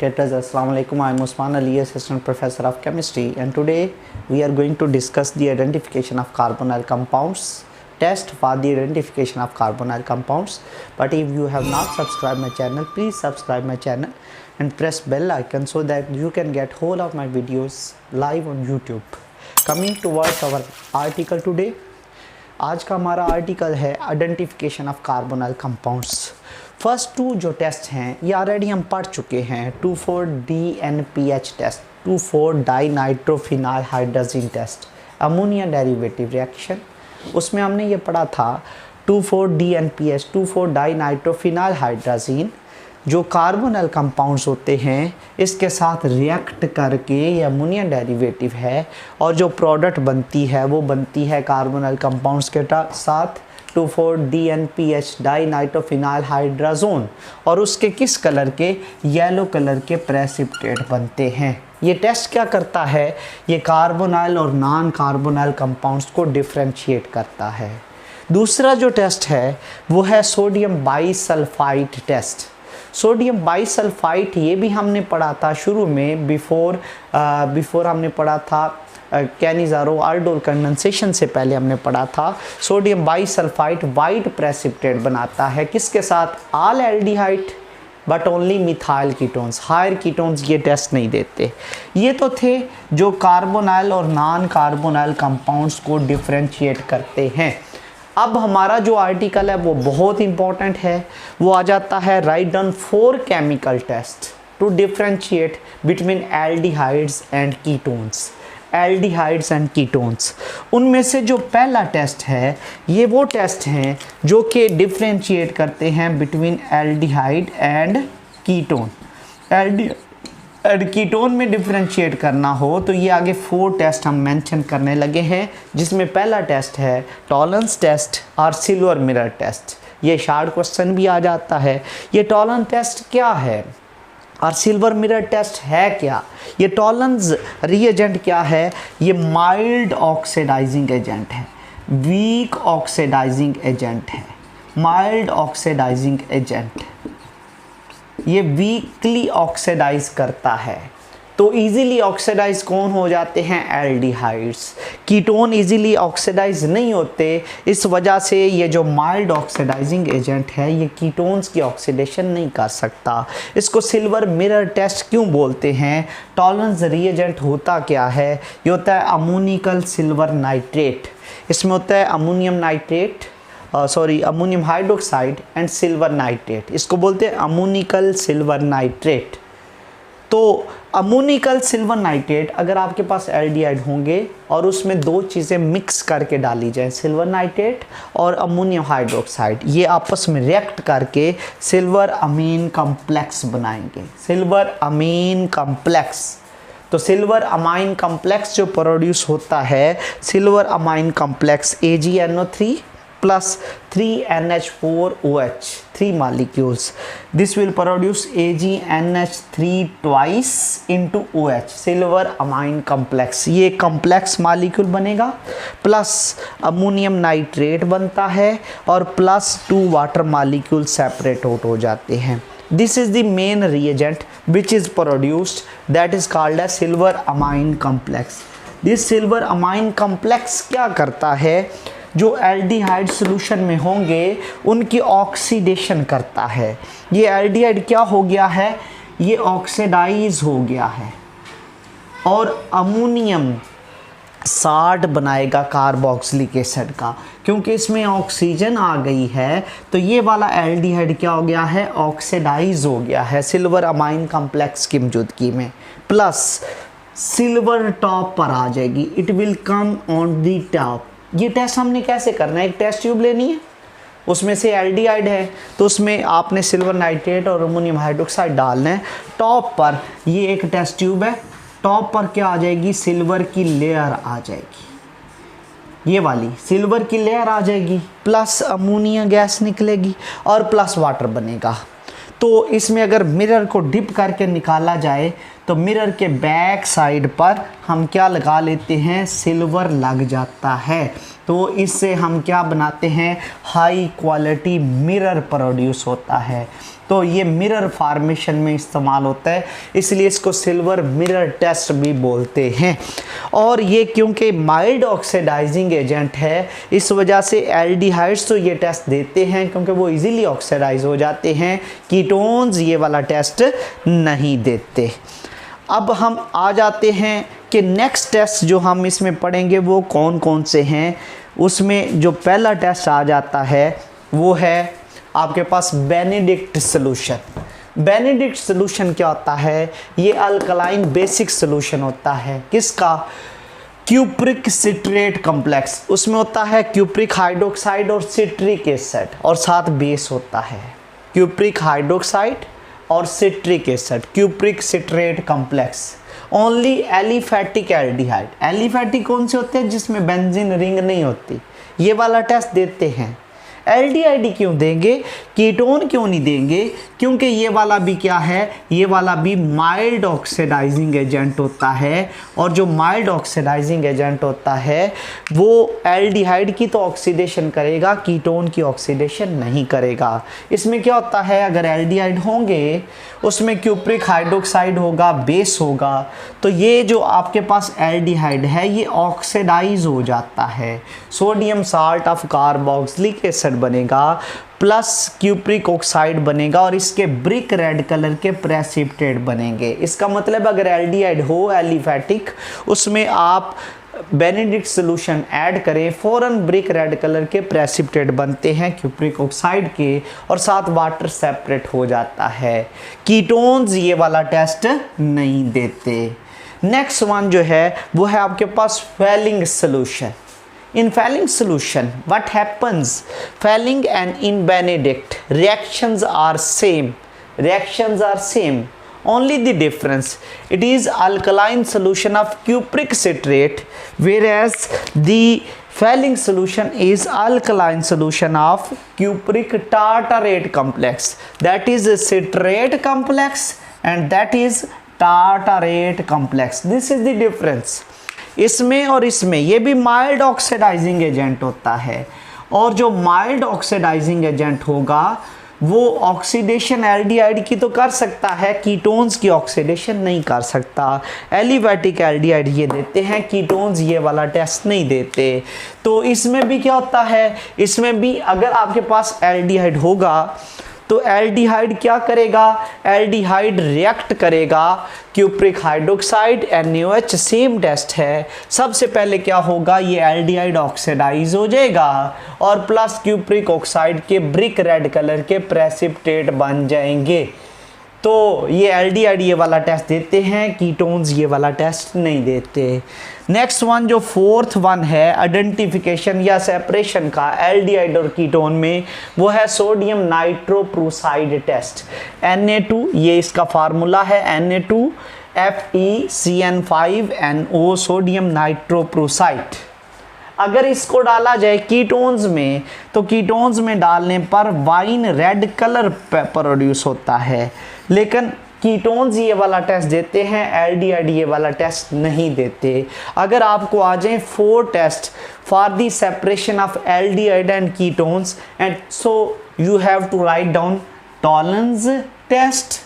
spectators, Assalamu alaikum. I am Usman Ali, Assistant Professor of Chemistry, and today we are going to discuss the identification of carbonyl compounds, test for the identification of carbonyl compounds. But if you have not subscribed my channel, please subscribe my channel and press bell icon so that you can get whole of my videos live on YouTube. Coming towards our article today, आज का हमारा article है identification of carbonyl compounds. First two जो test हैं ये already हम पढ़ चुके हैं, 2,4-DNPH test, two four dinitrophenyl hydrogen test, ammonia derivative reaction. उसमें हमने ये पढ़ा था 2,4-DNPH, 2,4-डाइनाइट्रोफिनाइल हाइड्रोजन जो कार्बोनाइल कंपाउंड्स होते हैं इसके साथ रिएक्ट करके ये अमोनिया डेरिवेटिव है और जो प्रोडक्ट बनती है वो बनती है कार्बोनाइल कंपाउंड्स के साथ 2,4-DNPH डाइनाइट्रोफिनाइल हाइड्रोजन, और उसके किस कलर के, येलो कलर के प्रेसिपिटेट बनते हैं। ये टेस्ट क्या करता है, ये कार्बोनाइल और नॉन कार्बोनाइल कंपाउंड्स को डिफ्रेंशिएट करता है। दूसरा जो टेस्ट है वो है sodium bisulphite test. Sodium bisulphite ये भी हमने पढ़ा था शुरू में, बिफोर हमने पढ़ा था कैनिज़ारो आल्डोल कंडेंसेशन से पहले हमने पढ़ा था। सोडियम बाइसल्फाइड वाइट प्रेसिपिटेट बनाता है किसके साथ, all aldehyde but only methyl ketones, higher ketones ये टेस्ट नहीं देते। ये तो थे जो कार्बोनाइल और नॉन कार्बोनाइल कंपाउंड्स को डिफ्रेंशिएट करते हैं। अब हमारा जो आर्टिकल है वो बहुत इंपॉर्टेंट है, वो आ जाता है write down 4 chemical test to differentiate between aldehydes and ketones, aldehydes and ketones. उनमें से जो पहला टेस्ट है ये वो टेस्ट हैं जो कि डिफ्रेंशिएट करते हैं between aldehyde and ketone. Ketone में डिफ्रेंशिएट करना हो तो ये आगे 4 टेस्ट हम मेंशन करने लगे हैं, जिसमें पहला टेस्ट है टॉलरेंस टेस्ट और सिल्वर मिरर टेस्ट। ये शार्ट क्वेश्चन भी आ जाता है, ये टॉलरेंस टेस्ट क्या है और सिल्वर मिरर टेस्ट है क्या। ये टॉलरेंस रिएजेंट क्या है, ये माइल्ड ऑक्सीडाइजिंग एजेंट है, वीक ऑक्सीडाइजिंग एजेंट है, माइल्ड ऑक्सीडाइजिंग एजेंट, ये वीकली ऑक्सीडाइज करता है। तो इजीली ऑक्सीडाइज कौन हो जाते हैं, एल्डिहाइड्स। कीटोन इजीली ऑक्सीडाइज नहीं होते, इस वजह से ये जो माइल्ड ऑक्सीडाइजिंग एजेंट है ये कीटोन्स की ऑक्सीडेशन नहीं कर सकता। इसको सिल्वर मिरर टेस्ट क्यों बोलते हैं, टॉलरेंस रिएजेंट होता क्या है, ये होता है अमोनिकल सिल्वर नाइट्रेट। इसमें होता है ammonium nitrate, ammonium hydroxide and silver nitrate, इसको बोलते हैं अमोनिकल सिल्वर नाइट्रेट। तो अमोनिकल सिल्वर नाइट्रेट अगर आपके पास एल्डिहाइड होंगे और उसमें 2 चीज़ें मिक्स करके डाली जाए, सिल्वर नाइट्रेट और अमोनियम हाइड्रोक्साइड, ये आपस में रिएक्ट करके सिल्वर अमीन कॉम्प्लेक्स बनाएंगे, सिल्वर अमीन कॉम्प्लेक्स। तो सिल्वर अमाइन कॉम्प्लेक्स जो प्रोड्यूस होता है, silver amine complex AgNO3 plus 3NH4OH, 3 molecules. This will produce AgNH3 twice into OH, silver amine complex। ये complex molecule बनेगा, प्लस अमोनियम नाइट्रेट बनता है और plus 2 water molecule separate out हो जाते हैं। This is the main reagent which is produced, that is called as silver amine complex। This silver amine complex क्या करता है, जो एल्डिहाइड सॉल्यूशन में होंगे उनकी ऑक्सीडेशन करता है। ये एल्डिहाइड क्या हो गया है, ये ऑक्सीडाइज हो गया है और अमोनियम साल्ट बनाएगा कार्बोक्सिलिक एसिड का। क्योंकि इसमें ऑक्सीजन आ गई है तो ये वाला एल्डिहाइड क्या हो गया है, ऑक्सीडाइज हो गया है सिल्वर अमाइन कॉम्प्लेक्स की मौजूदगी में, प्लस सिल्वर टॉप पर आ जाएगी, it will come on the top. ये टेस्ट हमने कैसे करना है, एक टेस्ट ट्यूब लेनी है, उसमें से एल्डिहाइड है तो उसमें आपने सिल्वर नाइट्रेट और अमोनियम हाइड्रोक्साइड डालना है। टॉप पर ये एक टेस्ट ट्यूब है, टॉप पर क्या आ जाएगी, सिल्वर की लेयर आ जाएगी, ये वाली सिल्वर की लेयर आ जाएगी, प्लस अमोनिया गैस निकलेगी और प्लस वाटर बनेगा। तो इसमें अगर मिरर को डिप करके निकाला जाए तो मिरर के बैक साइड पर हम क्या लगा लेते हैं, सिल्वर लग जाता है। तो इससे हम क्या बनाते हैं, हाई क्वालिटी मिरर प्रोड्यूस होता है। तो ये मिरर फॉर्मेशन में इस्तेमाल होता है, इसलिए इसको सिल्वर मिरर टेस्ट भी बोलते हैं। और ये क्योंकि माइल्ड ऑक्सीडाइजिंग एजेंट है, इस वजह से एल्डिहाइड्स तो ये टेस्ट देते हैं क्योंकि वो इजीली ऑक्सीडाइज हो जाते हैं। कीटोन्स ये वाला टेस्ट नहीं देते। अब हम आ जाते हैं कि नेक्स्ट टेस्ट जो हम इसमें पढ़ेंगे वो कौन कौन से हैं। उसमें जो पहला टेस्ट आ जाता है वो है आपके पास बेनेडिक्ट सॉल्यूशन। बेनेडिक्ट सॉल्यूशन क्या होता है, ये अल्कलाइन बेसिक सॉल्यूशन होता है। किसका, क्यूप्रिक सिट्रेट कॉम्प्लेक्स। उसमें होता है क्यूप्रिक हाइड्रोक्साइड और सिट्रिक एसिड और साथ बेस होता है। क्यूप्रिक हाइड्रोक्साइड और citric acid, cupric citrate complex. Only aliphatic aldehyde. Aliphatic कौन से होते हैं, जिसमें बेंजीन रिंग नहीं होती, ये वाला टेस्ट देते हैं। एल्डिहाइड क्यों देंगे, कीटोन क्यों नहीं देंगे, क्योंकि ये वाला भी क्या है, ये वाला भी माइल्ड ऑक्सीडाइजिंग एजेंट होता है। और जो माइल्ड ऑक्सीडाइजिंग एजेंट होता है वो एल्डिहाइड की तो ऑक्सीडेशन करेगा, कीटोन की ऑक्सीडेशन नहीं करेगा। इसमें क्या होता है, अगर एल्डिहाइड होंगे उसमें क्यूप्रिक हाइड्रोक्साइड होगा, बेस होगा, तो ये जो आपके पास एल्डिहाइड है ये ऑक्सीडाइज हो जाता है। Sodium salt of carboxylic acid बनेगा प्लस क्यूप्रिक ऑक्साइड बनेगा और इसके ब्रिक रेड कलर के प्रेसिपिटेट बनेंगे। इसका मतलब अगर एल्डिहाइड हो एलिफैटिक, उसमें आप बेनेडिक्ट सॉल्यूशन ऐड करें, फौरन ब्रिक रेड कलर के प्रेसिपिटेट बनते हैं क्यूप्रिक ऑक्साइड के और साथ वाटर सेपरेट हो जाता है। कीटोन्स ये वाला टेस्ट नहीं देते। नेक्स्ट वन जो है वो है आपके पास Fehling solution. In Failing solution, what happens? Failing and in Benedict reactions are same. Reactions are same. Only the difference, it is alkaline solution of cupric citrate, whereas the Failing solution is alkaline solution of cupric tartarate complex. That is a citrate complex and that is tartarate complex. This is the difference. इसमें और इसमें ये भी mild oxidising agent होता है और जो mild oxidising agent होगा वो ऑक्सीडेशन एल्डिहाइड की तो कर सकता है, कीटोन्स की ऑक्सीडेशन नहीं कर सकता। एलिफैटिक एल्डिहाइड ये देते हैं, कीटोन्स ये वाला टेस्ट नहीं देते। तो इसमें भी क्या होता है, इसमें भी अगर आपके पास एल्डिहाइड होगा तो एल्डिहाइड क्या करेगा, एल्डिहाइड रिएक्ट करेगा cupric hydroxide NaOH, same test है। सबसे पहले क्या होगा, ये एल्डिहाइड ऑक्सीडाइज हो जाएगा और प्लस क्यूप्रिक ऑक्साइड के ब्रिक रेड कलर के प्रेसिपिटेट बन जाएंगे। तो ये एल्डिहाइड ये वाला टेस्ट देते हैं, कीटोन्स ये वाला टेस्ट नहीं देते। नेक्स्ट वन जो फोर्थ वन है आइडेंटिफिकेशन या सेपरेशन का एल्डिहाइड और कीटोन में, वो है सोडियम नाइट्रोप्रोसाइड टेस्ट। Na2 ये इसका फार्मूला है, Na2FeCN5NO सोडियम नाइट्रोप्रोसाइड। अगर इसको डाला जाए कीटोन्स में तो कीटोन्स में डालने पर वाइन रेड कलर प्रोड्यूस होता है, लेकिन कीटोन्स ये वाला टेस्ट देते हैं, एल्डिहाइड ये वाला टेस्ट नहीं देते। अगर आपको आ जाए 4 test for the separation of aldehyde and ketones, and so you have to write down Tollens test,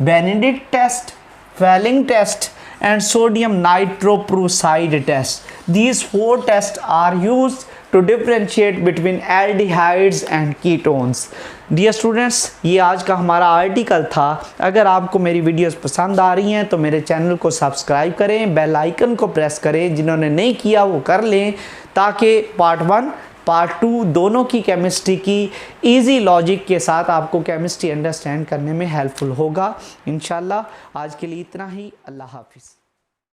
Benedict test, Fehling test and sodium nitroprusside test. These 4 tests are used to differentiate between aldehydes and ketones. Dear students, ये आज का हमारा article था। अगर आपको मेरी videos पसंद आ रही हैं तो मेरे चैनल को सब्सक्राइब करें, बेल आइकन को प्रेस करें, जिन्होंने नहीं किया वो कर लें, ताकि पार्ट 1 पार्ट 2 दोनों की केमिस्ट्री की इजी लॉजिक के साथ आपको केमिस्ट्री अंडरस्टैंड करने में हेल्पफुल होगा। इंशाल्लाह आज के लिए इतना ही। अल्लाह हाफिज़।